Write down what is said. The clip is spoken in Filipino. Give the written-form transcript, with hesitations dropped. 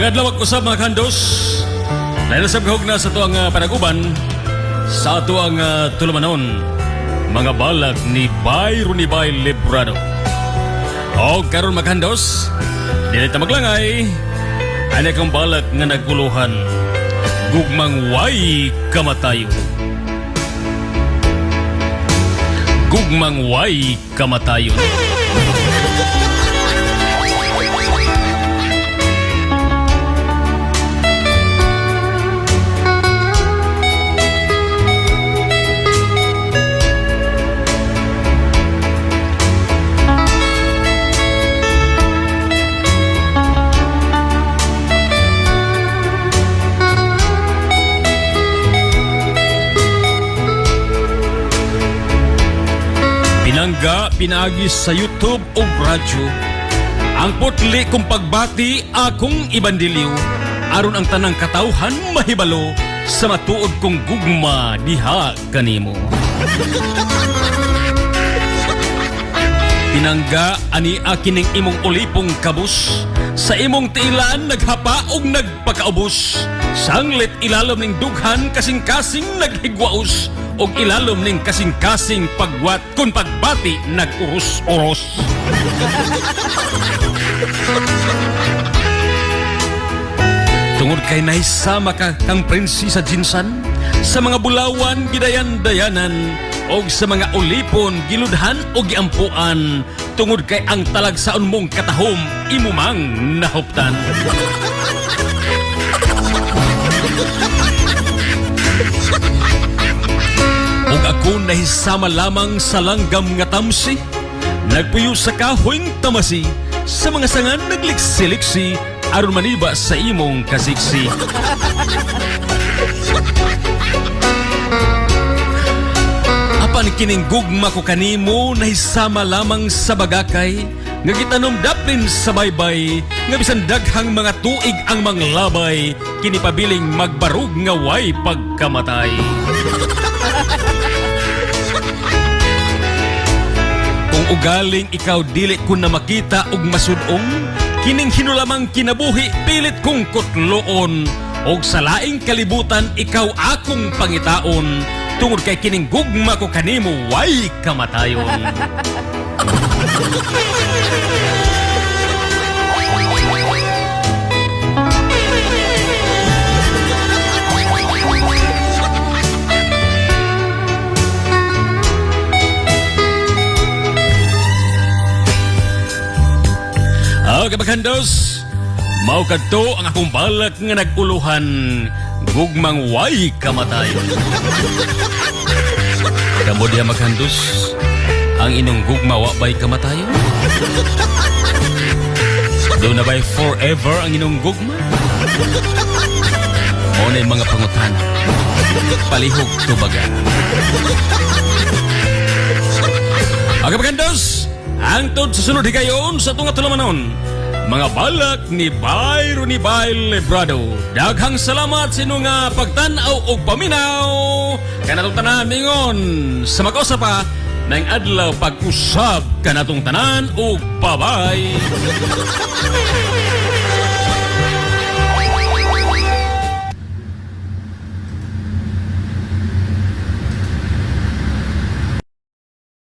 Magadlawag ko sa mga kandos. Nainasabgahog na sa tuang panaguban sa tuang tulamanon. Mga balag ni Bay Librado. O karon magkandos, dili ta maglangay. Ani kang balag nga nagkuluhan. Gugmang way kamatayon. Gugmang way kamatayon. Pinangga, pinagis sa YouTube o radyo ang putli kong pagbati akong ibandiliw aron ang tanang katawhan mahibalo sa matuod kong gugma diha kanimo. Pinangga ani akining imong ulipong kabus sa imong tiilaan naghapa og nagpakaubos sanglit ilalom ning dughan kasing-kasing naghigwaos og ilalom ning kasing-kasing pagwat kun pagbati nag-uros-uros. Tungod kay nahisama ka kang prinsesa Jinsan sa mga bulawan gidayan-dayanan og sa mga ulipon giludhan o giampuan tungod kay ang talagsaon mong katahom imumang nahuptan. Ug ako nahisama lamang sa langgam nga tamsi, nagpuyo sa kahoyng tamasi, sa mga sangan nagliksi-liksi, aron maniba sa imong kasiksi. Apan kining gugma ko kanimo nahisama lamang sa bagakay, nga gitanom daplin sa baybay, nga bisan daghang mga tuig ang manglabay, kinipabiling magbarug nga way pagkamatay. Kung ugaling ikaw dili ko na makita og masudong, kining hinulamang kinabuhi pilit kong kutloon, og sa laing kalibutan ikaw akong pangitaon, tungod kay kining gugma ko kanimo way kamatayon. Kabaghandos, mao kadto ang akong balak nga naguluhan, gugmang way kamatayon. Kamo diha maghandos, ang inong gugma wa bay kamatayon? Do na bay forever ang inong gugma? O na mga pangutana, palihog tubaga. Kabaghandos, ang tod sa sunod higayon sa tunga tulamanon, mga balak ni Bay Librado. Daghang salamat sa inyo nga pagtanaw o paminaw. Kanatong tanan mingon sa mag-usapa ng adlaw pag-usab kanatong tanan o babay.